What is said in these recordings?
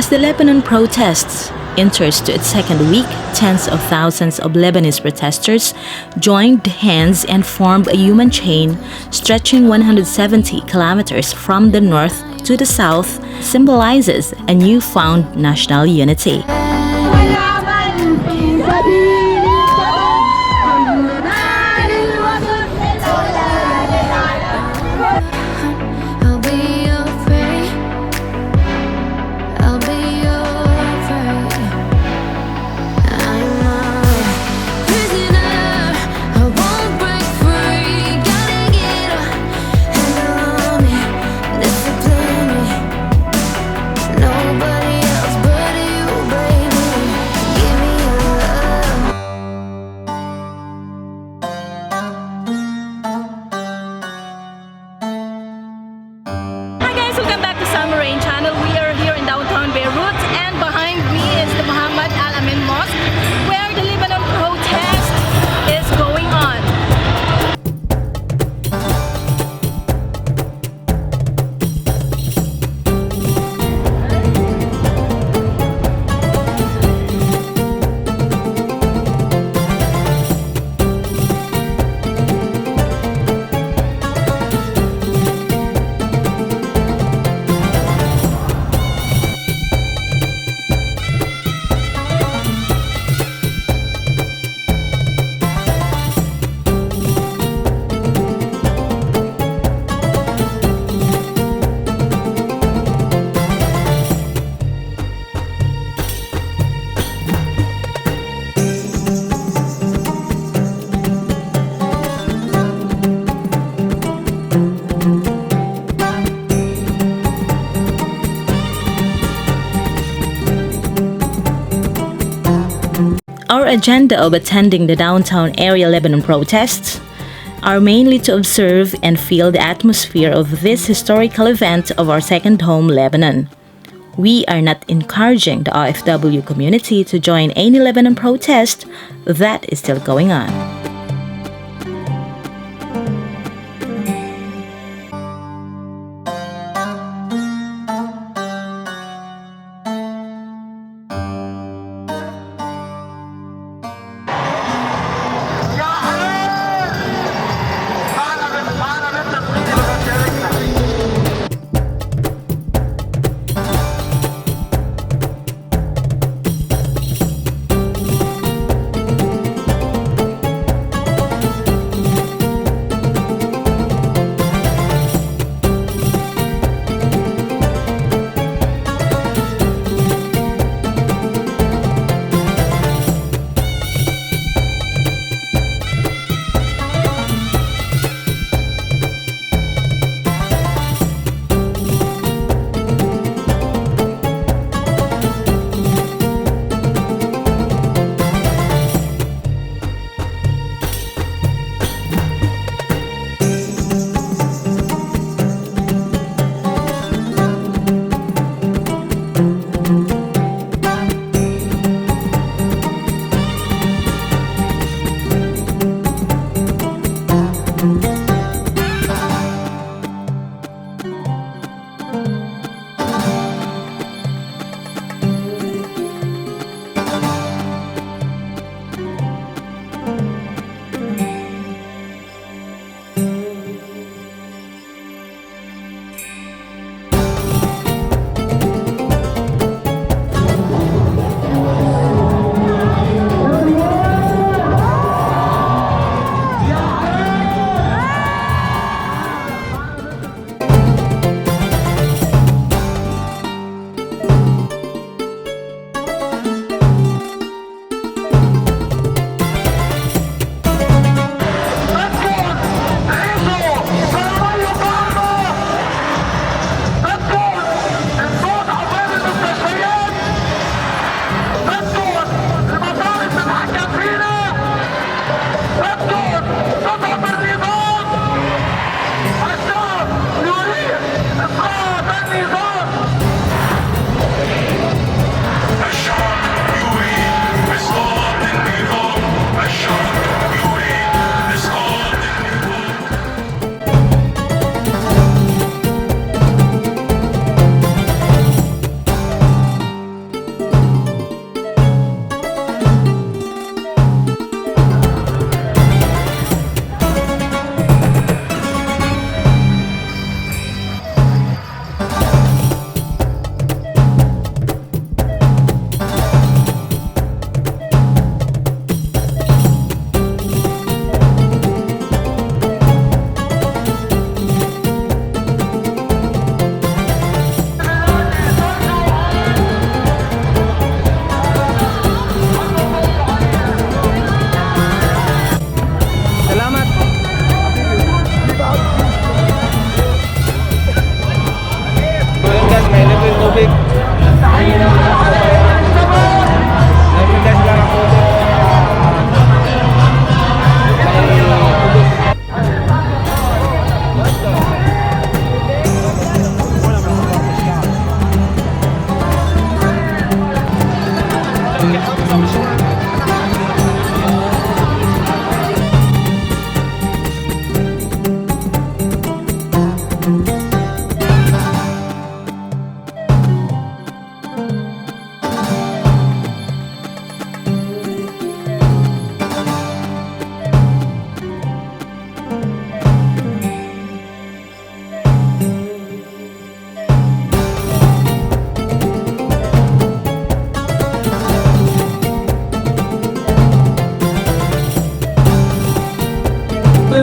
As the Lebanon protests enters to its second week, tens of thousands of Lebanese protesters joined hands and formed a human chain stretching 170 kilometers from the north to the south, symbolizes a newfound national unity. Our agenda of attending the downtown area Lebanon protests are mainly to observe and feel the atmosphere of this historical event of our second home, Lebanon. We are not encouraging the OFW community to join any Lebanon protest that is still going on.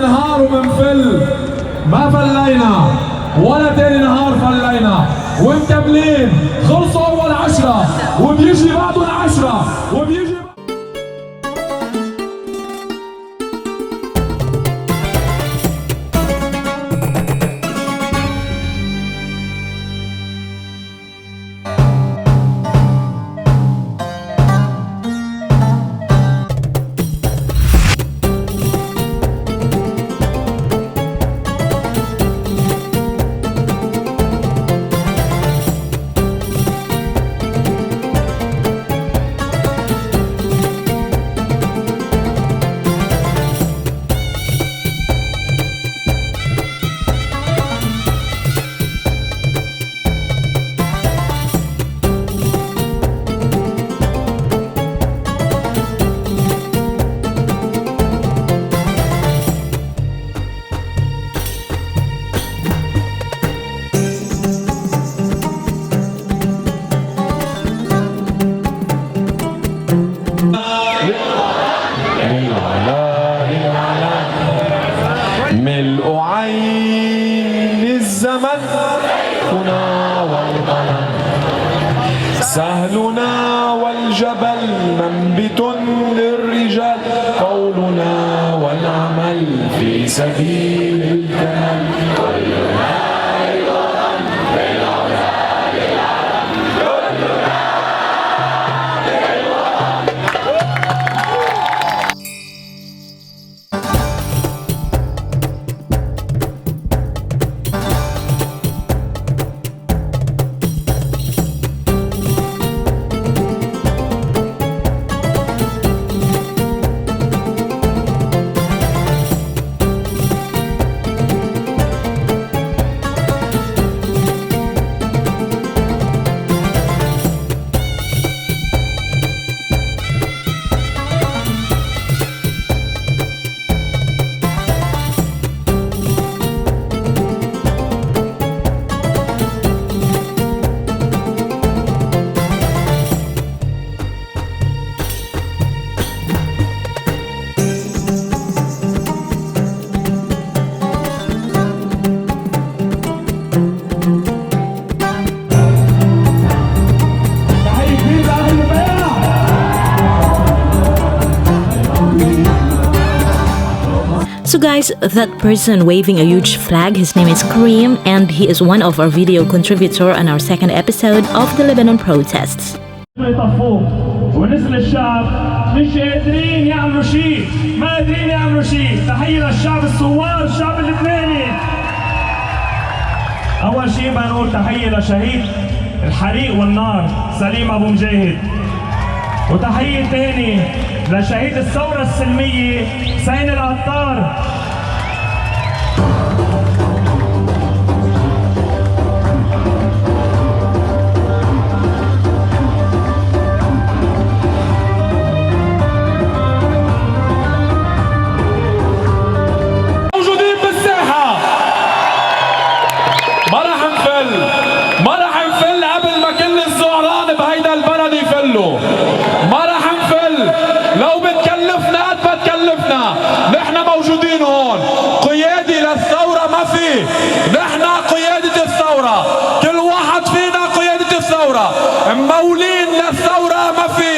نهار وبنفل ما فلينا ولا تاني نهار فلينا ومكملين. خلصوا اول 10 وبيجي بعدهم 10 وبيجي ملء عين الزمن هنا والغنم سهلنا والجبل منبت للرجال قولنا والعمل في سبيل الكمال كلنا للوطن بالعلا للعلم كلنا So guys, that person waving a huge flag, his name is Kareem, and he is one of our video contributor on our second episode of the Lebanon Protests. ونزل الشعب مش قادرين يعملوا شيء، ما قادرين يعملوا شيء. تحية للشعب الثوار، الشعب اللبناني. أول شيء بنقول تحية لشهيد الحريق والنار سليم أبو مجاهد، وتحية ثاني لشهيد الثورة السلمية حسين العطار. موجودين بالساحة، ما رح نفل قبل ما كل الزعران بهيدا البلد يفلوا. ما رح نفل لو بتكلفنا قد ما تكلفنا. نحن موجودين هون، قيادي للثورة ما في. نحن قيادة الثورة، كل واحد فينا قيادة الثورة. ممولين للثورة ما في،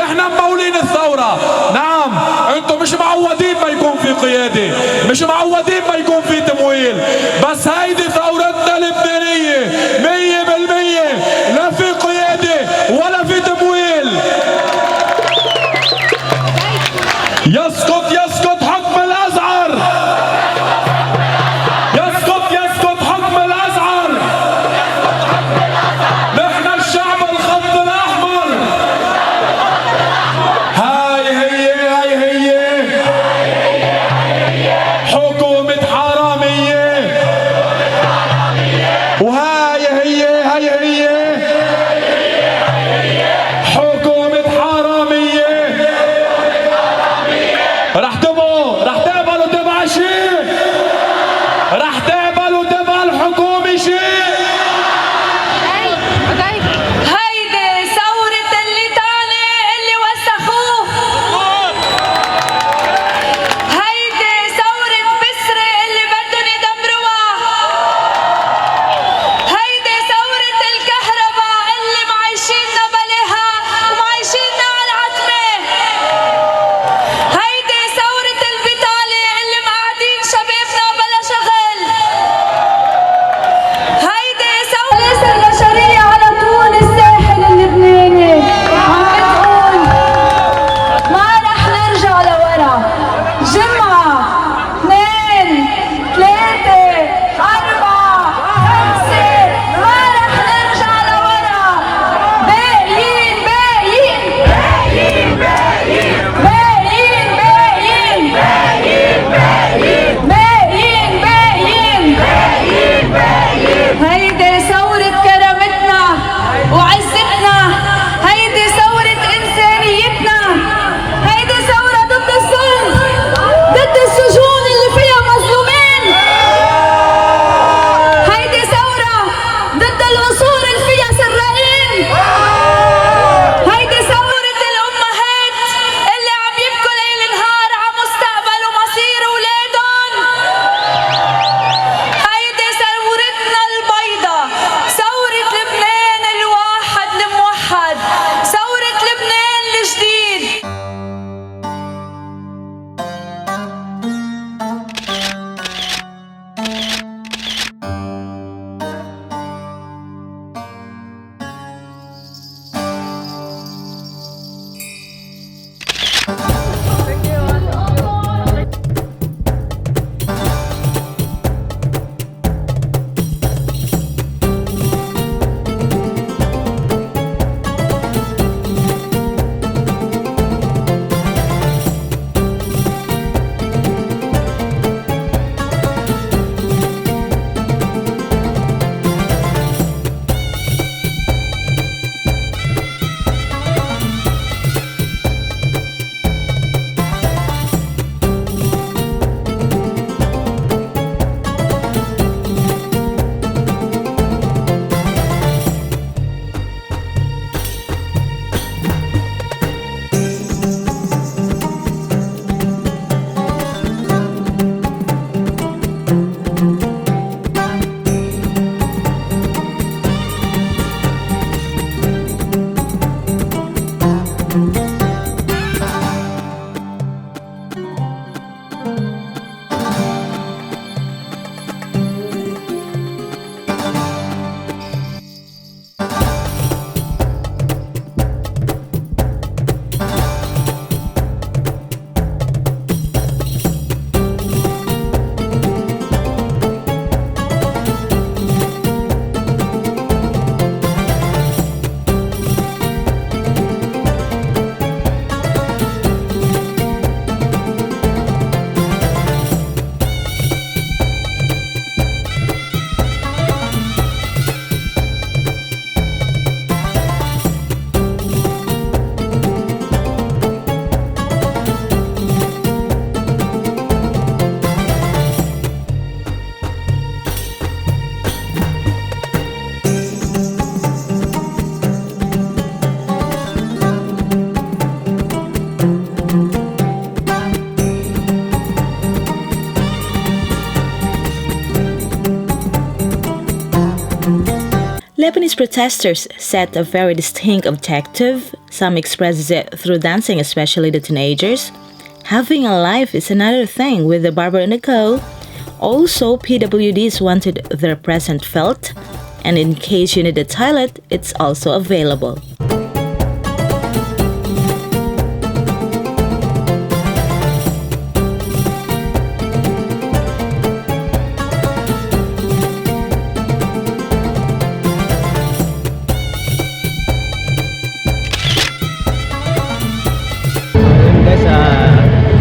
نحن ممولين الثورة. نعم انتم مش معودين ما يكون في قيادة، مش معودين ما يكون في تمويل، بس هيدي ثورتنا اللبنانية 100%. لا في قيادة ولا في تمويل. يسقط حكم الأزعر، يسقط حكم الأزعر. نحن الشعب الخط الأحمر، Lebanese protesters set a very distinct objective. Some expresses it through dancing, especially the teenagers. Having a life is another thing with the barber and the co. Also, PWDs wanted their present felt, and in case you need a toilet, it's also available.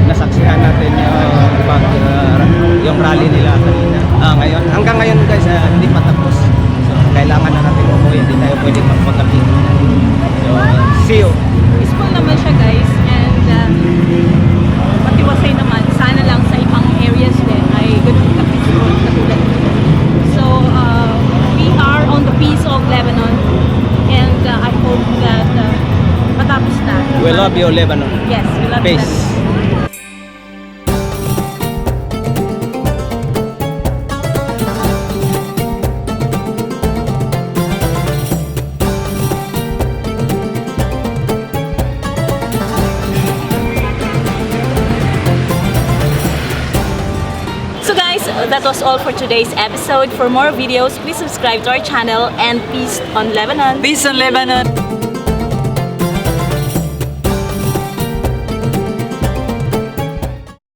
Nasaksihan natin yung rally nila kanina. Ngayon, hanggang ngayon guys, hindi pa tapos. So, kailangan na natin umuwi, hindi tayo pwedeng magpagabi. So, see you. Peaceful naman siya guys, and matiwasay naman. Sana lang sa ibang areas din ay ganun ka-peaceful katulad. So, we are on the peace of Lebanon, and I hope that matapos na. We love you, Lebanon. Yes, we love Peace. Lebanon. So guys, that was all for today's episode. For more videos, please subscribe to our channel, and peace on Lebanon. Peace on Lebanon.